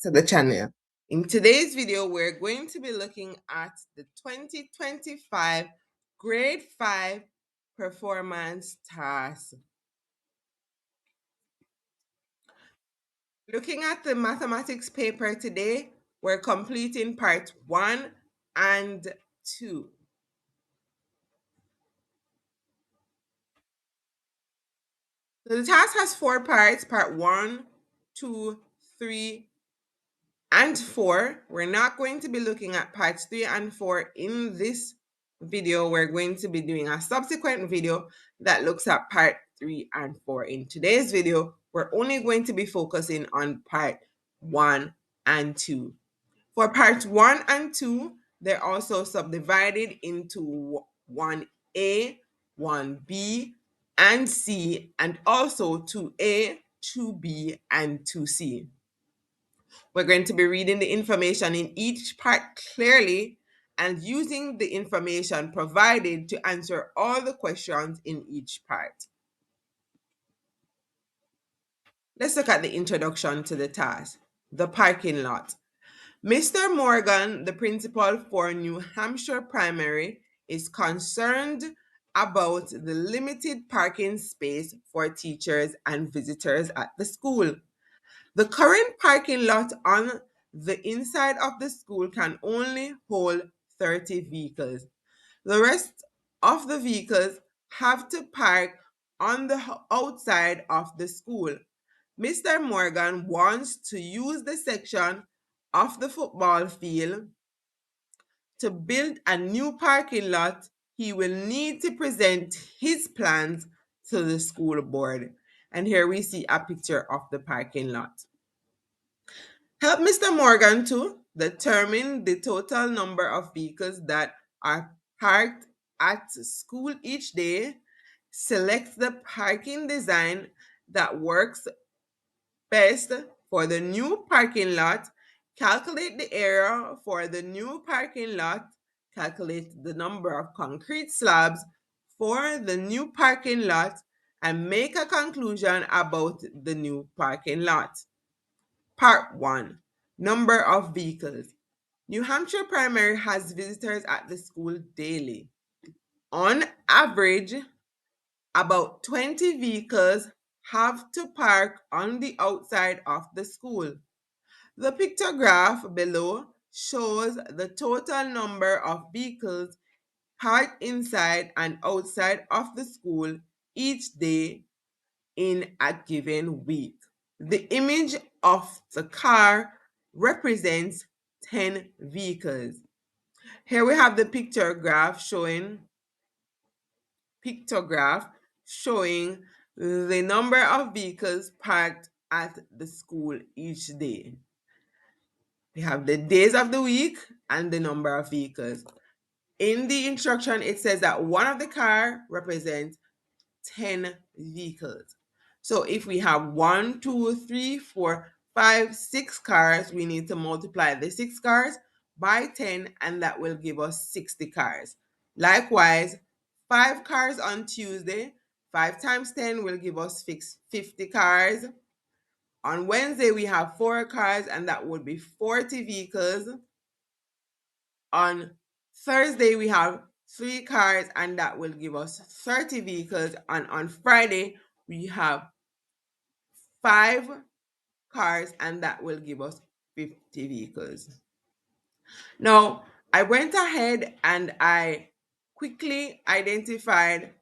to the channel. In today's video, we're going to be looking at the 2025 Grade 5 Performance Task. Looking at the mathematics paper today, we're completing part 1 and 2. So the task has 4 parts, part 1, 2, 3, and 4. We're not going to be looking at parts 3 and 4 in this video. We're going to be doing a subsequent video that looks at part 3 and 4. In today's video, we're only going to be focusing on part 1 and 2. For parts 1 and 2, they're also subdivided into 1A, 1B, and C, and also 2A, 2B, and 2C. We're going to be reading the information in each part clearly and using the information provided to answer all the questions in each part. Let's look at the introduction to the task. The parking lot. Mr. Morgan, the principal for New Hampshire Primary, is concerned about the limited parking space for teachers and visitors at the school. The current parking lot on the inside of the school can only hold 30 vehicles. The rest of the vehicles have to park on the outside of the school. Mr. Morgan wants to use the section of the football field to build a new parking lot. He will need to present his plans to the school board. And here we see a picture of the parking lot. Help Mr. Morgan to determine the total number of vehicles that are parked at school each day. Select the parking design that works best for the new parking lot. Calculate the area for the new parking lot. Calculate the number of concrete slabs for the new parking lot and make a conclusion about the new parking lot. Part 1. Number of vehicles. New Hampshire Primary has visitors at the school daily. On average, about 20 vehicles have to park on the outside of the school. The pictograph below shows the total number of vehicles parked inside and outside of the school each day in a given week. The image of the car represents 10 vehicles. Here we have the pictograph showing the number of vehicles parked at the school each day. We have the days of the week and the number of vehicles. In the instruction, it says that one of the car represents 10 vehicles. So if we have 1, 2, 3, 4, 5, 6 cars, we need to multiply the 6 cars by 10, and that will give us 60 cars. Likewise, 5 cars on Tuesday, 5 times 10 will give us 50 cars. On Wednesday, we have 4 cars, and that would be 40 vehicles. On Thursday, we have 3 cars, and that will give us 30 vehicles. And on Friday, we have 5 cars, and that will give us 50 vehicles. Now, I went ahead and I quickly identified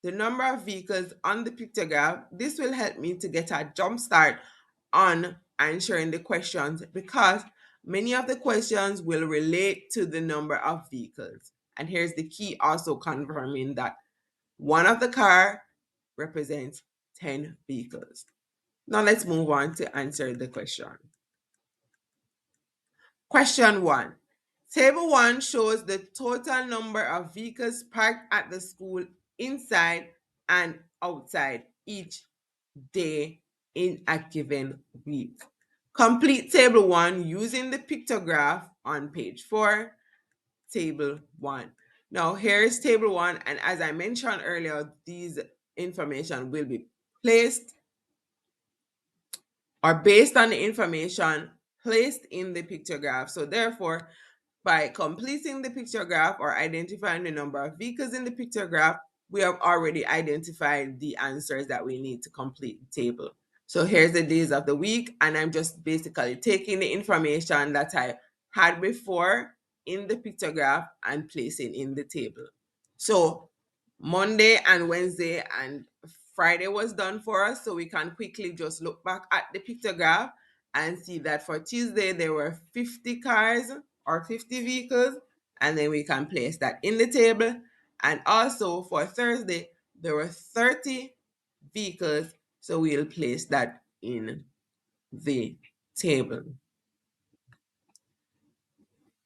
the number of vehicles on the pictograph. This will help me to get a jump start on answering the questions because many of the questions will relate to the number of vehicles. And here's the key also confirming that one of the car represents 10 vehicles. Now let's move on to answer the question. Question 1. Table 1 shows the total number of vehicles parked at the school inside and outside each day in a given week. Complete Table 1 using the pictograph on page 4, Table 1. Now here's Table 1, and as I mentioned earlier, these information will be placed or based on the information placed in the picture graph. So therefore, by completing the picture graph or identifying the number of vehicles in the picture graph, we have already identified the answers that we need to complete the table. So here's the days of the week, and I'm just basically taking the information that I had before in the picture graph and placing in the table. So Monday and Wednesday and Friday was done for us, so we can quickly just look back at the picture graph and see that for Tuesday there were 50 cars or 50 vehicles, and then we can place that in the table. And also for Thursday there were 30 vehicles, so we'll place that in the table.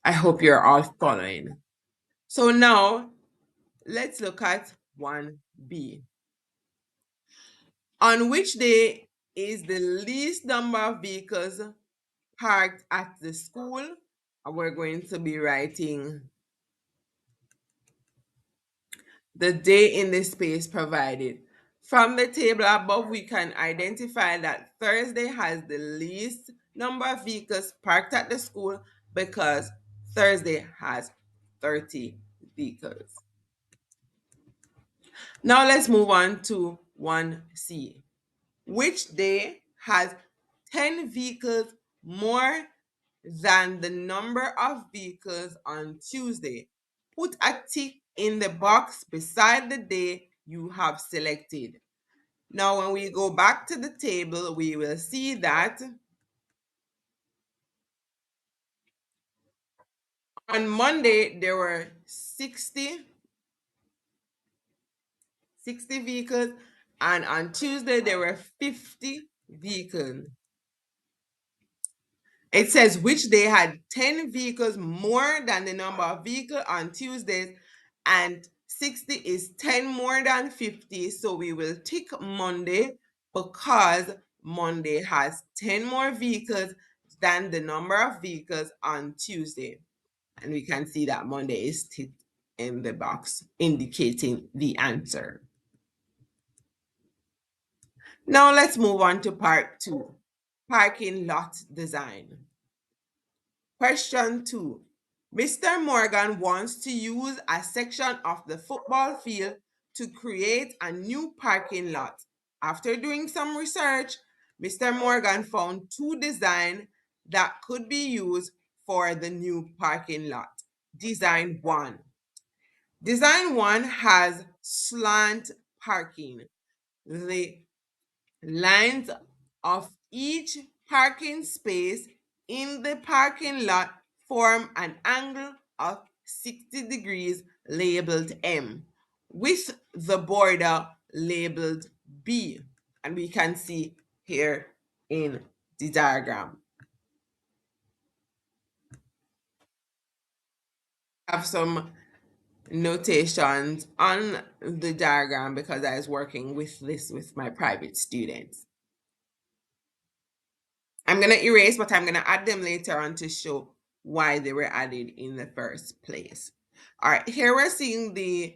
I hope you're all following. So now let's look at 1B. On which day is the least number of vehicles parked at the school? We're going to be writing the day in the space provided. From the table above, we can identify that Thursday has the least number of vehicles parked at the school because Thursday has 30 vehicles. Now let's move on to 1C. Which day has 10 vehicles more than the number of vehicles on Tuesday? Put a tick in the box beside the day you have selected. Now, when we go back to the table, we will see that on Monday there were 60 vehicles, and on Tuesday there were 50 vehicles. It says which day had 10 vehicles more than the number of vehicles on Tuesdays, and 60 is 10 more than 50. So we will tick Monday because Monday has 10 more vehicles than the number of vehicles on Tuesday. And we can see that Monday is ticked in the box, indicating the answer. Now let's move on to part 2, parking lot design. Question 2. Mr. Morgan wants to use a section of the football field to create a new parking lot. After doing some research, Mr. Morgan found two designs that could be used for the new parking lot. Design 1. Design 1 has slant parking. The lines of each parking space in the parking lot form an angle of 60 degrees labeled M, with the border labeled B. And we can see here in the diagram. I have some notations on the diagram because I was working with this with my private students. I'm going to erase, but I'm going to add them later on to show why they were added in the first place. All right, here we're seeing the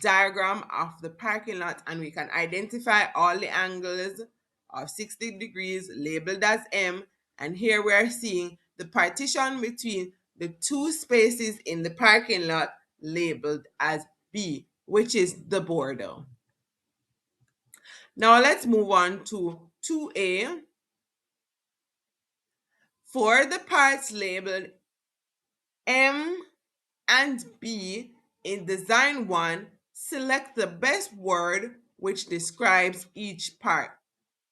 diagram of the parking lot, and we can identify all the angles of 60 degrees labeled as M. And here we're seeing the partition between the two spaces in the parking lot labeled as B, which is the border. Now let's move on to 2A. For the parts labeled M and B in design 1, select the best word which describes each part.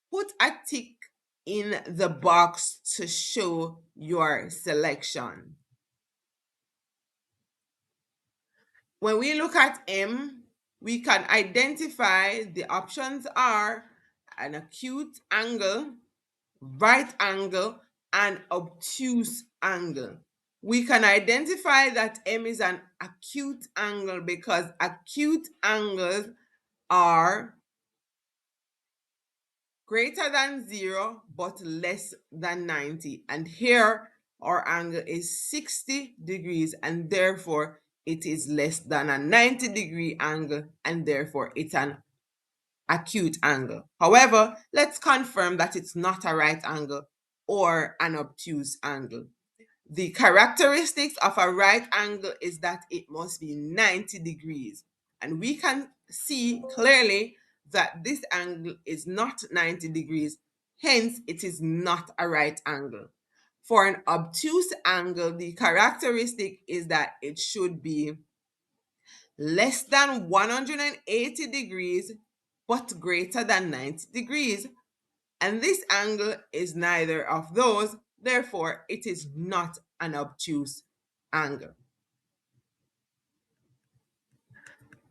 Put a tick in the box to show your selection. When we look at M, we can identify the options are an acute angle, right angle, and obtuse angle. We can identify that M is an acute angle because acute angles are greater than 0 but less than 90. And here our angle is 60 degrees, and therefore it is less than a 90-degree angle, and therefore it's an acute angle. However, let's confirm that it's not a right angle. or an obtuse angle. The characteristics of a right angle is that it must be 90 degrees. And we can see clearly that this angle is not 90 degrees, hence it is not a right angle. For an obtuse angle, the characteristic is that it should be less than 180 degrees but greater than 90 degrees. And this angle is neither of those, therefore it is not an obtuse angle.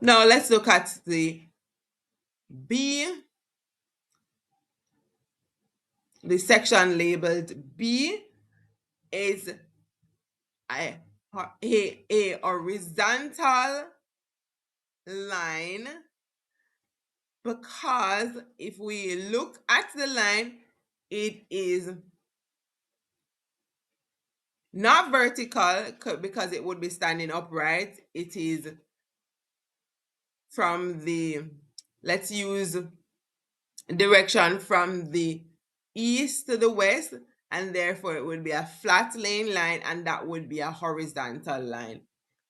Now let's look at the B, the section labeled B is a horizontal line, because if we look at the line, it is not vertical because it would be standing upright. It is from the, let's use direction from the east to the west, and therefore it would be a flat laying line, and that would be a horizontal line.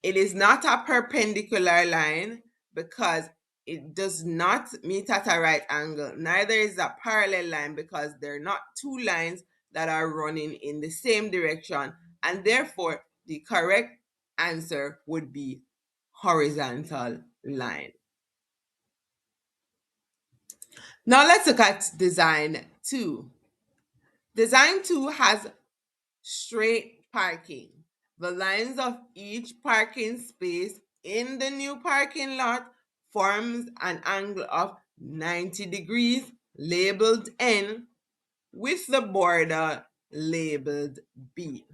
It is not a perpendicular line because it does not meet at a right angle. Neither is a parallel line because they're not two lines that are running in the same direction, and therefore the correct answer would be horizontal line. Now let's look at design 2. Design 2 has straight parking. The lines of each parking space in the new parking lot forms an angle of 90 degrees labeled N with the border labeled B.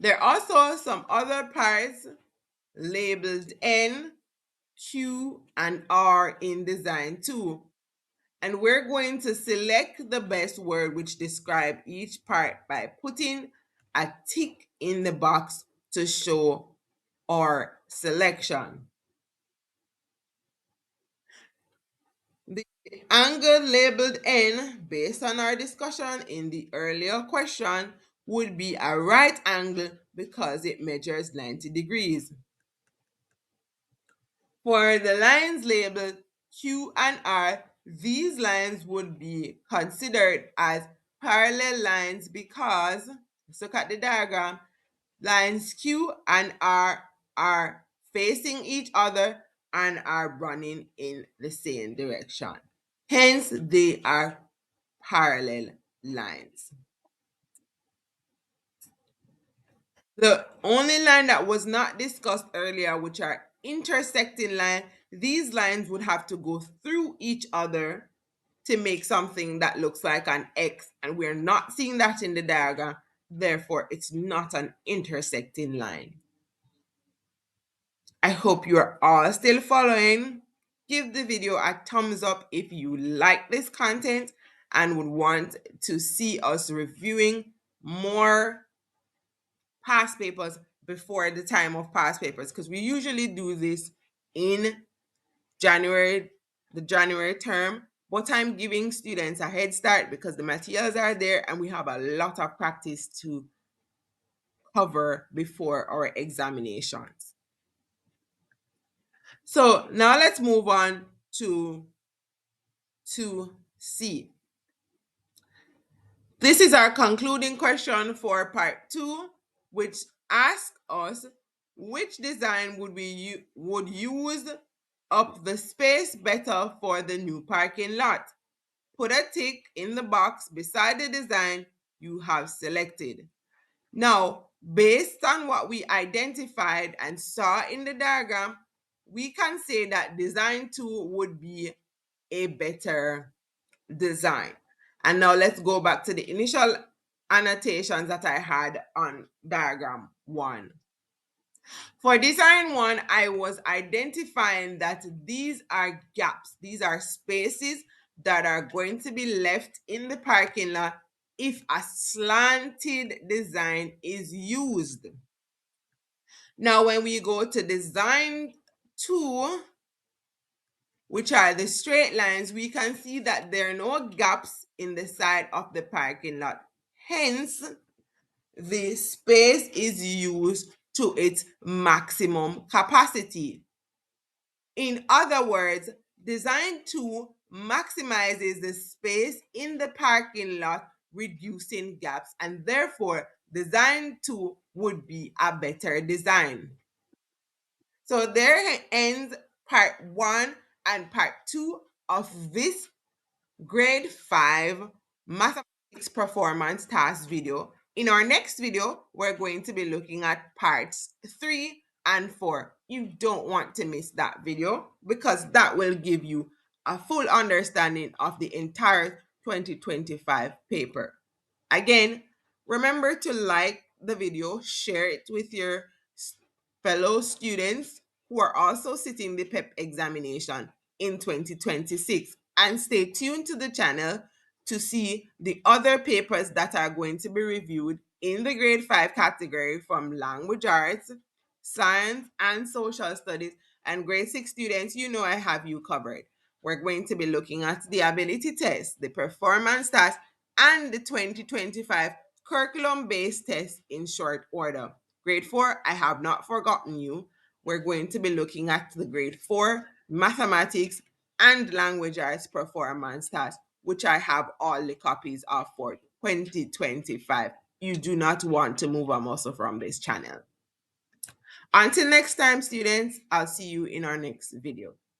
There are also some other parts labeled N, Q, and R in design 2. And we're going to select the best word which describe each part by putting a tick in the box to show our selection. The angle labeled N, based on our discussion in the earlier question, would be a right angle because it measures 90 degrees. For the lines labeled Q and R, these lines would be considered as parallel lines because, let's look at the diagram, lines Q and R are facing each other and are running in the same direction. Hence, they are parallel lines. The only line that was not discussed earlier, which are intersecting lines, these lines would have to go through each other to make something that looks like an X, and we're not seeing that in the diagram. Therefore, it's not an intersecting line. I hope you are all still following. Give the video a thumbs up if you like this content and would want to see us reviewing more past papers before the time of past papers, because we usually do this in January, the January term, but I'm giving students a head start because the materials are there and we have a lot of practice to cover before our examinations. So now let's move on to 2C. This is our concluding question for part 2, which asks us which design would use up the space better for the new parking lot. Put a tick in the box beside the design you have selected. Now, based on what we identified and saw in the diagram, we can say that design 2 would be a better design. And now let's go back to the initial annotations that I had on diagram 1. For design 1, I was identifying that these are gaps. These are spaces that are going to be left in the parking lot if a slanted design is used. Now, when we go to design 2, which are the straight lines, we can see that there are no gaps in the side of the parking lot. Hence, the space is used to its maximum capacity. In other words, design 2 maximizes the space in the parking lot, reducing gaps, and therefore design 2 would be a better design. So there ends part 1 and part 2 of this grade 5 mathematics performance task video. In our next video, we're going to be looking at parts 3 and 4. You don't want to miss that video because that will give you a full understanding of the entire 2025 paper. Again, remember to like the video, share it with your fellow students who are also sitting the PEP examination in 2026, and stay tuned to the channel to see the other papers that are going to be reviewed in the grade 5 category from language arts, science, and social studies. And grade 6 students, you know I have you covered. We're going to be looking at the ability test, the performance test, and the 2025 curriculum-based test in short order. Grade 4, I have not forgotten you. We're going to be looking at the grade 4 mathematics and language arts performance task, which I have all the copies of for 2025. You do not want to move a muscle from this channel. Until next time, students, I'll see you in our next video.